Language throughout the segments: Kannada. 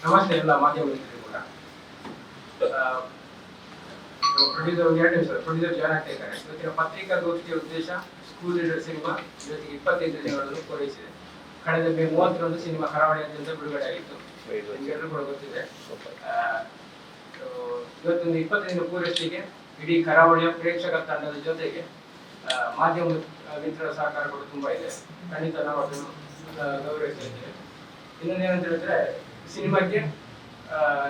ನಮಸ್ತೆ ಎಲ್ಲ ಮಾಧ್ಯಮ ಮಿತ್ರರು ಕೂಡ. ಪ್ರೊಡ್ಯೂಸರ್ ಒಂದು 2 ನಿಮಿಷ ಪ್ರೊಡ್ಯೂಸರ್ ಜಾಯ್ನ್ ಆಗ್ತಾ ಇದ್ದಾರೆ. ಇವತ್ತಿನ ಪತ್ರಿಕಾಗೋಷ್ಠಿಯ ಉದ್ದೇಶ ಸ್ಕೂಲ್ ಲೀಡರ್ ಸಿನಿಮಾ ಇವತ್ತಿಗೆ 25 ದಿನಗಳನ್ನು ಪೂರೈಸಿದೆ. ಕಳೆದ ಮೇ 30ರಂದು ಸಿನಿಮಾ ಕರಾವಳಿಯಾದ್ಯಂತ ಬಿಡುಗಡೆ ಆಗಿತ್ತು, ನಿಮಗೆಲ್ಲರೂ ಕೂಡ ಗೊತ್ತಿದೆ. ಇವತ್ತೊಂದು 20 ದಿನ ಪೂರೈಕೆಗೆ ಇಡೀ ಕರಾವಳಿಯ ಪ್ರೇಕ್ಷಕ ತಂಡದ ಜೊತೆಗೆ ಮಾಧ್ಯಮ ಮಿತ್ರರ ಸಹಕಾರ ಕೂಡ ತುಂಬಾ ಇದೆ. ಖಂಡಿತ ನಾವು ಅದನ್ನು ಗೌರವಿಸಿದ್ದೇವೆ. ಇನ್ನೊಂದೇನಂತ ಹೇಳಿದ್ರೆ, ಸಿನಿಮಾಕ್ಕೆ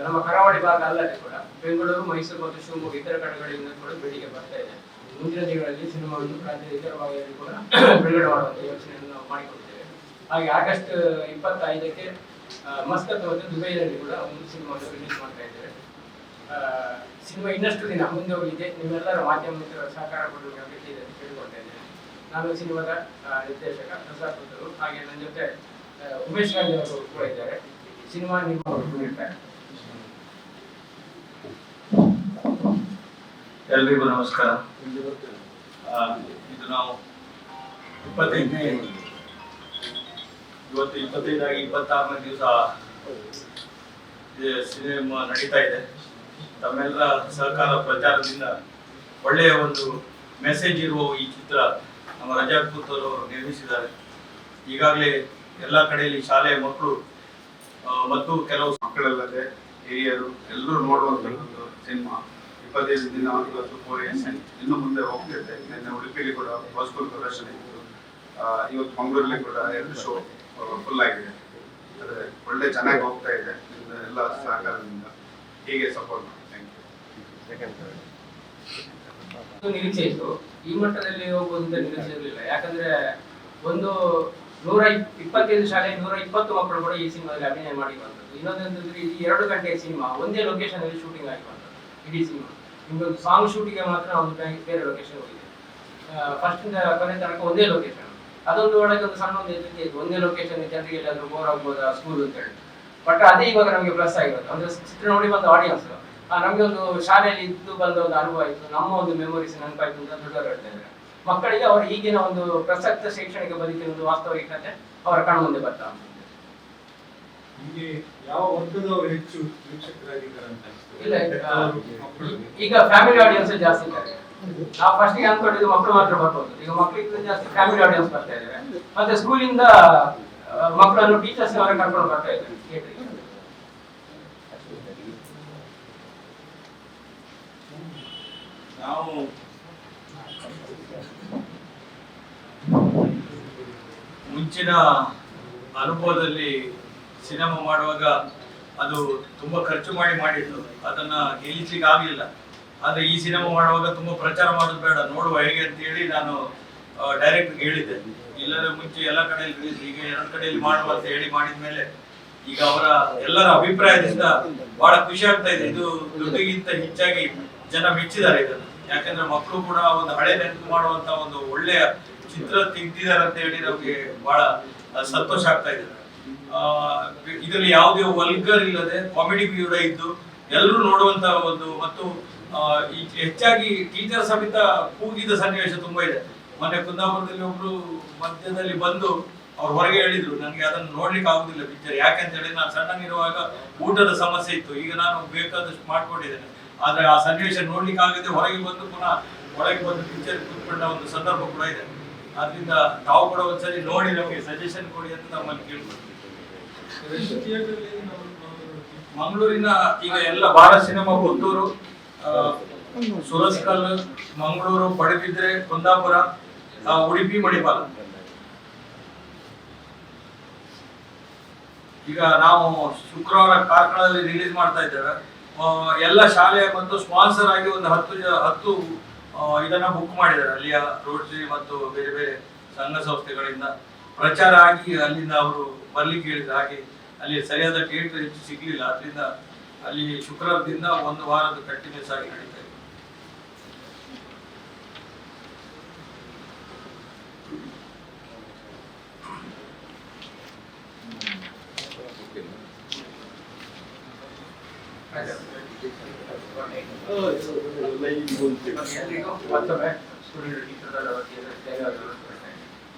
ನಮ್ಮ ಕರಾವಳಿ ಭಾಗ ಅಲ್ಲದೆ ಕೂಡ ಬೆಂಗಳೂರು, ಮೈಸೂರು ಮತ್ತು ಶಿವಮೊಗ್ಗ ಇತರ ಕಡೆಗಳಿಂದ ಕೂಡ ಬೇಡಿಕೆ ಬರ್ತಾ ಇದೆ. ಮುಂದಿನ ದಿನಗಳಲ್ಲಿ ಸಿನಿಮಾವನ್ನು ರಾಜ್ಯದ ಇತರ ಭಾಗದಲ್ಲಿ ಕೂಡ ಬಿಡುಗಡೆ ಮಾಡುವಂತ ಯೋಚನೆಯನ್ನು ನಾವು ಮಾಡಿಕೊಳ್ತೇವೆ. ಹಾಗೆ ಆಗಸ್ಟ್ 25ಕ್ಕೆ ಮಸ್ಕತ್ ಮತ್ತು ದುಬೈನಲ್ಲಿ ಕೂಡ ಒಂದು ಸಿನಿಮಾವನ್ನು ರಿಲೀಸ್ ಮಾಡ್ತಾ ಇದ್ದೇವೆ. ಸಿನಿಮಾ ಇನ್ನಷ್ಟು ದಿನ ಮುಂದೆ ಹೋಗಿದೆ. ನಿಮ್ಮೆಲ್ಲರ ಮಾಧ್ಯಮ ಮಿತ್ರರ ಸಹಕಾರ ಕೊಡಲು ಅಗತ್ಯ ಅಂತ ಕೇಳಿಕೊಳ್ತಾ ಇದ್ದೇನೆ. ನಾನು ಸಿನಿಮಾದ ನಿರ್ದೇಶಕ ಪ್ರಸಾದ್ ಪುತ್ರರು, ಹಾಗೆ ನನ್ನ ಜೊತೆ ಉಮೇಶ್ ಗಾಂಧಿ ಅವರು ಕೂಡ ಇದ್ದಾರೆ, ಸಿನಿಮಾ ನಿರ್ಮಾಪಕರು ಇರ್ತಾರೆ. ಎಲ್ರಿಗೂ ನಮಸ್ಕಾರ. ಇದು ನಾವು 25ನೇ ಇವತ್ತು 25 ಆಗಿ 26ನೇ ದಿವಸ ಸಿನಿಮಾ ನಡೀತಾ ಇದೆ. ತಮ್ಮೆಲ್ಲರ ಸಹಕಾರ ಪ್ರಚಾರದಿಂದ ಒಳ್ಳೆಯ ಒಂದು ಮೆಸೇಜ್ ಇರುವ ಈ ಚಿತ್ರ ನಮ್ಮ ರಜಾಕ್ ಪುತ್ತೂರು ನಿರ್ಮಿಸಿದ್ದಾರೆ. ಈಗಾಗಲೇ ಎಲ್ಲ ಕಡೆಯಲ್ಲಿ ಶಾಲೆಯ ಮಕ್ಕಳು ಮತ್ತು ಕೆಲವು ಮಕ್ಕಳಲ್ಲದೆ ಹಿರಿಯರು ಎಲ್ಲರೂ ನೋಡುವಂತ ಒಂದು ಸಿನಿಮಾ. 25 ದಿನ ಇವತ್ತು ಪೂರೈಸಿ ಇನ್ನು ಮುಂದೆ ಹೋಗ್ತಿದೆ. ನಿನ್ನೆ ಉಡುಪಿಯಲ್ಲಿ ಕೂಡ ಹೌಸ್ಫುಲ್ ಪ್ರದರ್ಶನ ಇತ್ತು. ಇವತ್ತು ಮಂಗಳೂರಲ್ಲಿ ಕೂಡ 2 ಶೋ ಫುಲ್ ಆಗಿದೆ. ಆದರೆ ಒಳ್ಳೆ ಚೆನ್ನಾಗಿ ಹೋಗ್ತಾ ಇದೆ. ಎಲ್ಲ ಸಹಕಾರದಿಂದ ಹೀಗೆ ಸಪೋರ್ಟ್ ಮಾಡಿ. ನಿರೀಕ್ಷೆ ಇತ್ತು, ಈ ಮಟ್ಟದಲ್ಲಿ ಹೋಗುವಂತ ನಿರೀಕ್ಷೆ ಇರಲಿಲ್ಲ. ಯಾಕಂದ್ರೆ ಒಂದು 125 ಶಾಲೆ 120 ಮಕ್ಕಳು ಕೂಡ ಈ ಸಿನಿಮಾದಲ್ಲಿ ಅಭಿನಯ ಮಾಡಿರುವಂಥದ್ದು. ಇನ್ನೊಂದಂತಂದ್ರೆ ಈ 2 ಗಂಟೆಯ ಸಿನಿಮಾ ಒಂದೇ ಲೊಕೇಶನ್ ಅಲ್ಲಿ ಶೂಟಿಂಗ್ ಆಗಿರುವಂಥದ್ದು. ಇಡೀ ಸಿನಿಮಾ ನಿಮ್ಗೊಂದು ಸಾಂಗ್ ಶೂಟಿಂಗ್ ಮಾತ್ರ ಒಂದು ಬೇರೆ ಲೊಕೇಶನ್ ಹೋಗಿದೆ. ಫಸ್ಟ್ ಇಂದ ಕೊನೆ ತನಕ ಒಂದೇ ಲೊಕೇಶನ್. ಅದೊಂದು ಒಳಗೆ ಒಂದು ಸಣ್ಣ ಒಂದು ಎದುರಿಗೆ ಇತ್ತು, ಒಂದೇ ಲೊಕೇಶನ್ ಜನರಿಗೆ ಎಲ್ಲಾದ್ರೂ ಬೋರ್ ಆಗ್ಬೋದಾ ಸ್ಕೂಲ್ ಅಂತ ಹೇಳಿ. ಬಟ್ ಅದೇ ಇವಾಗ ನಮಗೆ ಪ್ಲಸ್ ಆಗಿರೋದು. ಅಂದ್ರೆ ಚಿತ್ರ ನೋಡಿ ಬಂದ ಆಡಿಯನ್ಸ್ ನಮಗೆ ಒಂದು ಶಾಲೆಯಲ್ಲಿ ಇದ್ದು ಬಂದ ಒಂದು ಅನುಭವ ಆಯ್ತು, ನಮ್ಮ ಒಂದು ಮೆಮೊರೀಸ್ ನೆನಪಾಯ್ತು ಅಂತ ದೊಡ್ಡವರು ಹೇಳ್ತಾ ಇದ್ದಾರೆ. ಮಕ್ಕಳಿಗೆ ಅವರ ಈಗಿನ ಒಂದು ಪ್ರಸಕ್ತ ಶೈಕ್ಷಣಿಕ ಬದುಕಿನ ಒಂದು ವಾಸ್ತವಿಕತೆ ಅವರ ಕಣ್ಣು ಮುಂದೆ ಬರ್ತಾ ಉಂಟು. ಯಾವ ವರ್ಗದವರು ಹೆಚ್ಚು ವೀಕ್ಷಕರಾಗಿದ್ದಾರೆ ಅಂತ ಇಲ್ಲ, ಈಗ ಫ್ಯಾಮಿಲಿ ಆಡಿಯನ್ಸ್ ಜಾಸ್ತಿ ಇದ್ದಾರೆ. ನಾವು ಫಸ್ಟ್ ಗೆ ಅನ್ಕೊಂಡಿದ್ದು ಮಕ್ಕಳು ಮಾತ್ರ ಬರ್ಬೋದು. ಈಗ ಮಕ್ಕಳಿಗಿಂತ ಜಾಸ್ತಿ ಫ್ಯಾಮಿಲಿ ಆಡಿಯನ್ಸ್ ಬರ್ತಾ ಇದ್ದಾರೆ. ಮತ್ತೆ ಸ್ಕೂಲಿಂದ ಮಕ್ಕಳನ್ನು ಟೀಚರ್ಸ್ ಅವರೇ ಕರ್ಕೊಂಡು ಬರ್ತಾ ಇದ್ದಾರೆ ಥಿಯೇಟರ್ಗೆ. ನಾವು ಮುಂಚಿನ ಅನುಭವದಲ್ಲಿ ಸಿನಿಮಾ ಮಾಡುವಾಗ ಅದು ತುಂಬಾ ಖರ್ಚು ಮಾಡಿದ್ದು, ಅದನ್ನ ಗೆಲ್ಲಿಸ್ಲಿಕ್ಕೆ ಆಗ್ಲಿಲ್ಲ. ಆದ್ರೆ ಈ ಸಿನಿಮಾ ಮಾಡುವಾಗ ತುಂಬಾ ಪ್ರಚಾರ ಮಾಡೋದು ಬೇಡ, ನೋಡುವ ಹೇಗೆ ಅಂತ ಹೇಳಿ ನಾನು ಡೈರೆಕ್ಟ್ ಹೇಳಿದ್ದೆ. ಇಲ್ಲದ್ರೆ ಮುಂಚೆ ಎಲ್ಲ ಕಡೆಯಲ್ಲಿ ರಿಲೀಸ್, ಈಗ 2 ಕಡೆಯಲ್ಲಿ ಮಾಡುವ ಅಂತ ಹೇಳಿ ಮಾಡಿದ್ಮೇಲೆ ಈಗ ಅವರ ಎಲ್ಲರ ಅಭಿಪ್ರಾಯದಿಂದ ಬಹಳ ಖುಷಿ ಆಗ್ತಾ ಇದೆ. ಇದು ದುಡ್ಡಿಗಿಂತ ಹೆಚ್ಚಾಗಿ ಜನ ಮೆಚ್ಚಿದ್ದಾರೆ ಇದನ್ನು. ಯಾಕಂದ್ರೆ ಮಕ್ಕಳು ಕೂಡ ಒಂದು ಹಳೆ ನೆನಪು ಮಾಡುವಂತ ಒಂದು ಒಳ್ಳೆಯ ಚಿತ್ರ ತೆಗೆದಿದ್ದಾರೆ ಅಂತ ಹೇಳಿ ನಮ್ಗೆ ಬಹಳ ಸಂತೋಷ ಆಗ್ತಾ ಇದೆ. ಇದರಲ್ಲಿ ಯಾವುದೇ ವಲ್ಗರ್ ಇಲ್ಲದೆ ಕಾಮಿಡಿ ಕೂಡ ಇದ್ದು ಎಲ್ಲರೂ ನೋಡುವಂತ ಒಂದು, ಮತ್ತು ಹೆಚ್ಚಾಗಿ ಟೀಚರ್ ಸಮೇತ ಕೂಗಿದ ಸನ್ನಿವೇಶ ತುಂಬಾ ಇದೆ. ಮೊನ್ನೆ ಕುಂದಾಪುರದಲ್ಲಿ ಒಬ್ರು ಮಧ್ಯದಲ್ಲಿ ಬಂದು ಅವ್ರು ಹೊರಗೆ ಹೇಳಿದ್ರು, ನನಗೆ ಅದನ್ನು ನೋಡ್ಲಿಕ್ಕೆ ಆಗುದಿಲ್ಲ ಪಿಕ್ಚರ್. ಯಾಕೆಂತ ಹೇಳಿ ನಾನು ಸಣ್ಣನಿರುವಾಗ ಊಟದ ಸಮಸ್ಯೆ ಇತ್ತು, ಈಗ ನಾನು ಬೇಕಾದಷ್ಟು ಮಾಡ್ಕೊಂಡಿದ್ದೇನೆ. ಆದ್ರೆ ಆ ಸನ್ನಿವೇಶ ನೋಡ್ಲಿಕ್ಕೆ ಆಗದೆ ಹೊರಗೆ ಬಂದು ಪುನಃ ಒಳಗೆ ಬಂದು ಪಿಕ್ಚರ್ ಕೂತ್ಕೊಂಡ ಒಂದು ಸಂದರ್ಭ ಕೂಡ ಇದೆ. ಆದ್ರಿಂದ ತಾವು ಕೂಡ ಒಂದ್ಸರಿ ನೋಡಿ ನಮಗೆ ಸಜೆಷನ್ ಕೊಡಿ ಅಂತ ನಮ್ಮಲ್ಲಿ ಕೇಳ್ಬೋದು. ಮಂಗಳೂರಿನ ಈಗ ಎಲ್ಲ ಭಾರತ್ ಸಿನಿಮಾ, ಪುತ್ತೂರು, ಸುರಸ್ಕಲ್, ಮಂಗಳೂರು, ಪಡುಬಿದ್ರೆ, ಕುಂದಾಪುರ, ಉಡುಪಿ, ಮಣಿಪಾಲ. ಈಗ ನಾವು ಶುಕ್ರವಾರ ಕಾರ್ಕಳದಲ್ಲಿ ರಿಲೀಸ್ ಮಾಡ್ತಾ ಇದ್ದೇವೆ. ಎಲ್ಲ ಶಾಲೆ ಮತ್ತು ಸ್ಪಾನ್ಸರ್ ಆಗಿ ಒಂದು 10 ಇದನ್ನ ಬುಕ್ ಮಾಡಿದ್ದಾರೆ. ಅಲ್ಲಿಯ ರೋಟರಿ ಮತ್ತು ಬೇರೆ ಬೇರೆ ಸಂಘ ಸಂಸ್ಥೆಗಳಿಂದ ಪ್ರಚಾರ ಆಗಿ ಅಲ್ಲಿಂದ ಅವರು ಬರ್ಲಿಕ್ಕೆ ಹೇಳಿದ್ರು. ಹಾಗೆ ಅಲ್ಲಿ ಸರಿಯಾದ ಥಿಯೇಟರ್ ಹೆಚ್ಚು ಸಿಗ್ಲಿಲ್ಲ. ಅದರಿಂದ ಅಲ್ಲಿ ಶುಕ್ರವಾರದಿಂದ 1 ವಾರದ ಕಂಟಿನ್ಯೂಸ್ ಆಗಿ ನಡೀತಾ ಇದೆ. ಎಲ್ರಿಗೂ ಮತ್ತೊಮ್ಮೆ ಸ್ಟುಡಿಯೋ